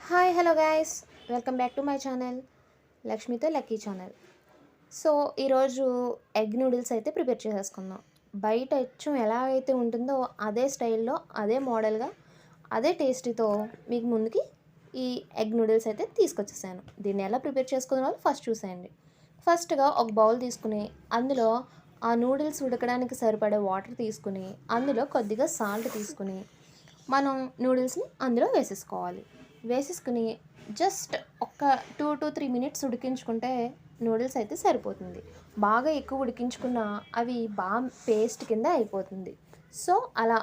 Hi hello guys, welcome back to my channel లక్ష్మితో lucky channel. So ఈరోజు egg noodles అయితే prepare చేసేసుకుందాం. బయట అచ్చం ఎలా అయితే ఉంటుందో అదే స్టైల్లో, అదే మోడల్గా, అదే టేస్టీతో మీకు ముందుకి ఈ ఎగ్ నూడిల్స్ అయితే తీసుకొచ్చేసాను. దీన్ని ఎలా ప్రిపేర్ చేసుకునే వాళ్ళు ఫస్ట్ చూసేయండి. ఫస్ట్గా ఒక బౌల్ తీసుకుని అందులో ఆ నూడిల్స్ ఉడకడానికి సరిపడే వాటర్ తీసుకుని అందులో కొద్దిగా సాల్ట్ తీసుకుని మనం నూడిల్స్ని అందులో వేసేసుకుని జస్ట్ ఒక 2 to 3 మినిట్స్ ఉడికించుకుంటే నూడిల్స్ అయితే సరిపోతుంది. బాగా ఎక్కువ ఉడికించుకున్న అవి బాగా పేస్ట్ కింద అయిపోతుంది. సో అలా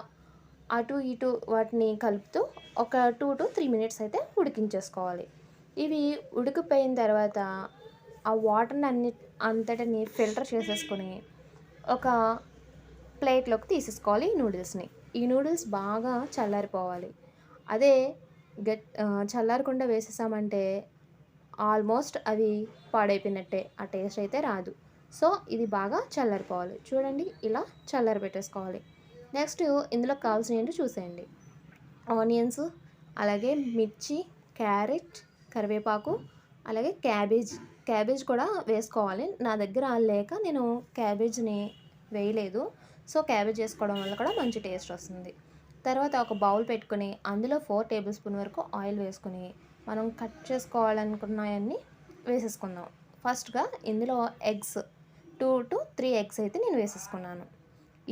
అటు ఇటు వాటిని కలుపుతూ ఒక 2 to 3 మినిట్స్ అయితే ఉడికించేసుకోవాలి. ఇవి ఉడికిపోయిన తర్వాత ఆ వాటర్ని అంతటిని ఫిల్టర్ చేసేసుకొని ఒక ప్లేట్లోకి తీసేసుకోవాలి ఈ నూడిల్స్ బాగా చల్లారిపోవాలి. అదే చల్లారకుండా వేసేసామంటే ఆల్మోస్ట్ అవి పాడైపోయినట్టే, ఆ టేస్ట్ అయితే రాదు. సో ఇది బాగా చల్లారిపోవాలి. చూడండి, ఇలా చల్లారి పెట్టేసుకోవాలి. నెక్స్ట్ ఇందులో కావాల్సిన ఏంటో చూసేయండి. ఆనియన్స్, అలాగే మిర్చి, క్యారెట్, కరివేపాకు, అలాగే క్యాబేజ్ కూడా వేసుకోవాలి. నా దగ్గర లేక నేను క్యాబేజ్ని వేయలేదు. సో క్యాబేజ్ వేసుకోవడం వల్ల కూడా మంచి టేస్ట్ వస్తుంది. తర్వాత ఒక బౌల్ పెట్టుకుని అందులో 4 టేబుల్ స్పూన్ వరకు ఆయిల్ వేసుకుని మనం కట్ చేసుకోవాలనుకున్నాయన్నీ వేసేసుకుందాం. ఫస్ట్గా ఇందులో ఎగ్స్ 2 to 3 ఎగ్స్ అయితే నేను వేసేసుకున్నాను.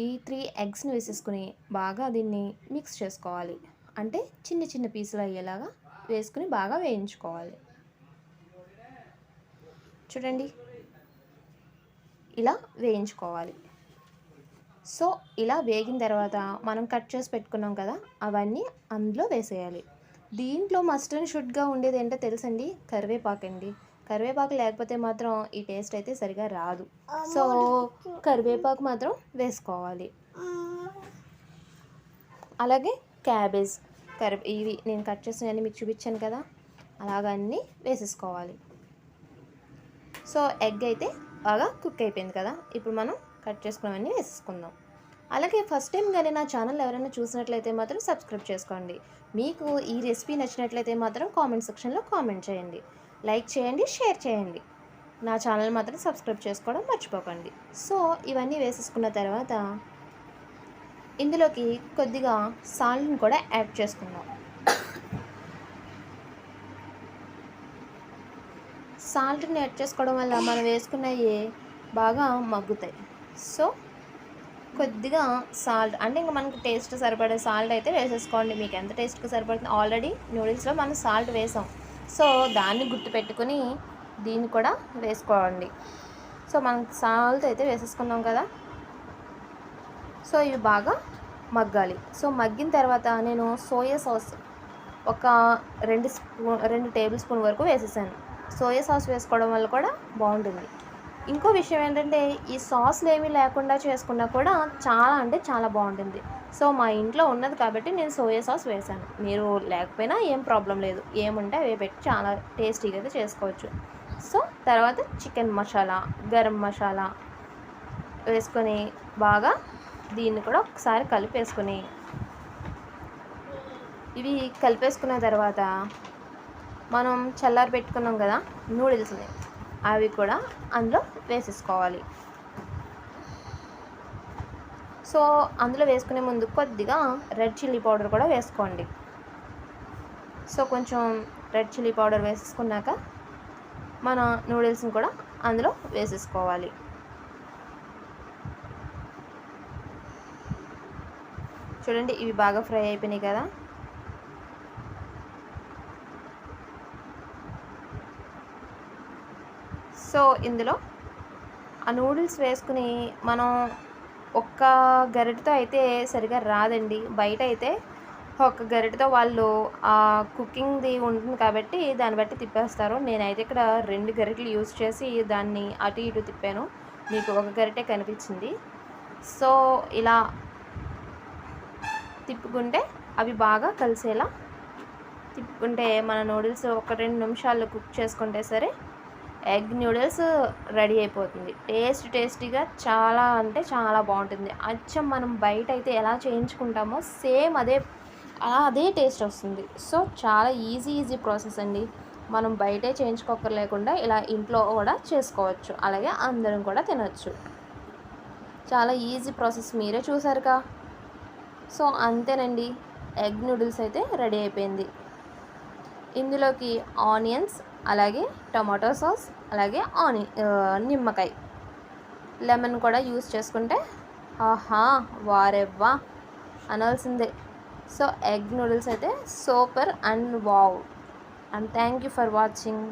ఈ 3 ఎగ్స్ని వేసేసుకుని బాగా దీన్ని మిక్స్ చేసుకోవాలి. అంటే చిన్న చిన్న పీసులు అయ్యేలాగా వేసుకుని బాగా వేయించుకోవాలి. చూడండి, ఇలా వేయించుకోవాలి. సో ఇలా వేగిన తర్వాత మనం కట్ చేసి పెట్టుకున్నాం కదా, అవన్నీ అందులో వేసేయాలి. దీంట్లో మస్ట్ అండ్ షుడ్గా ఉండేది ఏంటో తెలుసండి, కరివేపాకు అండి. కరివేపాకు లేకపోతే మాత్రం ఈ టేస్ట్ అయితే సరిగా రాదు. సో కరివేపాకు మాత్రం వేసుకోవాలి. అలాగే క్యాబేజ్, ఇవి నేను కట్ చేసినవన్నీ మీకు చూపించాను కదా, అలాగన్నీ వేసేసుకోవాలి. సో ఎగ్ అయితే బాగా కుక్ అయిపోయింది కదా, ఇప్పుడు మనం కట్ చేసుకున్నవన్నీ వేసేసుకుందాం. అలాగే ఫస్ట్ టైం కానీ నా ఛానల్ ఎవరైనా చూసినట్లయితే మాత్రం సబ్స్క్రైబ్ చేసుకోండి. మీకు ఈ రెసిపీ నచ్చినట్లయితే మాత్రం కామెంట్ సెక్షన్లో కామెంట్ చేయండి, లైక్ చేయండి, షేర్ చేయండి. నా ఛానల్ మాత్రం సబ్స్క్రైబ్ చేసుకోవడం మర్చిపోకండి. సో ఇవన్నీ వేసేసుకున్న తర్వాత ఇందులోకి కొద్దిగా సాల్ట్ని కూడా యాడ్ చేసుకుందాం. సాల్ట్ని యాడ్ చేసుకోవడం వల్ల మనం వేసుకున్నవి బాగా మగ్గుతాయి. సో కొద్దిగా సాల్ట్ అంటే ఇంకా మనకి టేస్ట్ సరిపడే సాల్ట్ అయితే వేసేసుకోండి. మీకు ఎంత టేస్ట్కి సరిపడుతుంది, ఆల్రెడీ నూడిల్స్లో మనం సాల్ట్ వేసాం. సో దాన్ని గుర్తుపెట్టుకుని దీన్ని కూడా వేసుకోండి. సో మనం సాల్ట్ అయితే వేసేసుకున్నాం కదా, సో ఇవి బాగా మగ్గాలి. సో మగ్గిన తర్వాత నేను సోయా సాస్ ఒక 2 టేబుల్ స్పూన్ వరకు వేసేసాను. సోయా సాస్ వేసుకోవడం వల్ల కూడా బాగుంటుంది. ఇంకో విషయం ఏంటంటే, ఈ సాస్లు ఏమీ లేకుండా చేసుకున్నా కూడా చాలా అంటే చాలా బాగుంటుంది. సో మా ఇంట్లో ఉన్నది కాబట్టి నేను సోయా సాస్ వేసాను. మీరు లేకపోయినా ఏం ప్రాబ్లం లేదు, ఏముంటే అవి పెట్టి చాలా టేస్టీగా అయితే చేసుకోవచ్చు. సో తర్వాత చికెన్ మసాలా, గరం మసాలా వేసుకొని బాగా దీన్ని కూడా ఒకసారి కలిపేసుకొని, ఇవి కలిపేసుకున్న తర్వాత మనం చల్లారి పెట్టుకున్నాం కదా నూడిల్స్ని, అవి కూడా అందులో వేసేసుకోవాలి. సో అందులో వేసుకునే ముందు కొద్దిగా రెడ్ చిల్లీ పౌడర్ కూడా వేసుకోండి. సో కొంచెం రెడ్ చిల్లీ పౌడర్ వేసేసుకున్నాక మన నూడిల్స్ని కూడా అందులో వేసేసుకోవాలి. చూడండి, ఇవి బాగా ఫ్రై అయిపోయినాయి కదా. సో ఇందులో ఆ నూడిల్స్ వేసుకుని మనం ఒక్క గరిటెతో అయితే సరిగా రాదండి. బయట అయితే ఒక గరిటెతో వాళ్ళు ఆ కుకింగ్ది ఉంటుంది కాబట్టి దాన్ని బట్టి తిప్పేస్తారు. నేనైతే ఇక్కడ 2 గరిటెలు యూజ్ చేసి దాన్ని అటు ఇటు తిప్పాను. మీకు ఒక గరిటె కనిపించింది. సో ఇలా తిప్పుకుంటే అవి బాగా కలిసేలా తిప్పుకుంటే మన నూడిల్స్ ఒక 2 నిమిషాలు కుక్ చేసుకుంటే సరే ఎగ్ నూడిల్స్ రెడీ అయిపోతుంది. టేస్టీగా చాలా అంటే చాలా బాగుంటుంది. అచ్చం మనం బయట అయితే ఎలా చేయించుకుంటామో సేమ్ అదే అలా అదే టేస్ట్ వస్తుంది. సో చాలా ఈజీ ప్రాసెస్ అండి. మనం బయటే చేయించుకోక్కర్లేకుండా ఇలా ఇంట్లో కూడా చేసుకోవచ్చు. అలాగే అందరం కూడా తినొచ్చు. చాలా ఈజీ ప్రాసెస్ మీరే చూసారుగా. సో అంతేనండి, ఎగ్ నూడిల్స్ అయితే రెడీ అయిపోయింది. ఇందులోకి ఆనియన్స్, అలాగే టమాటో సాస్, అలాగే నిమ్మకాయ, లెమన్ కూడా యూస్ చేసుకుంటే ఆహా వారెవ్వా అనాల్సిందే. సో ఎగ్ నూడిల్స్ అయితే super and wow. And thank you for watching.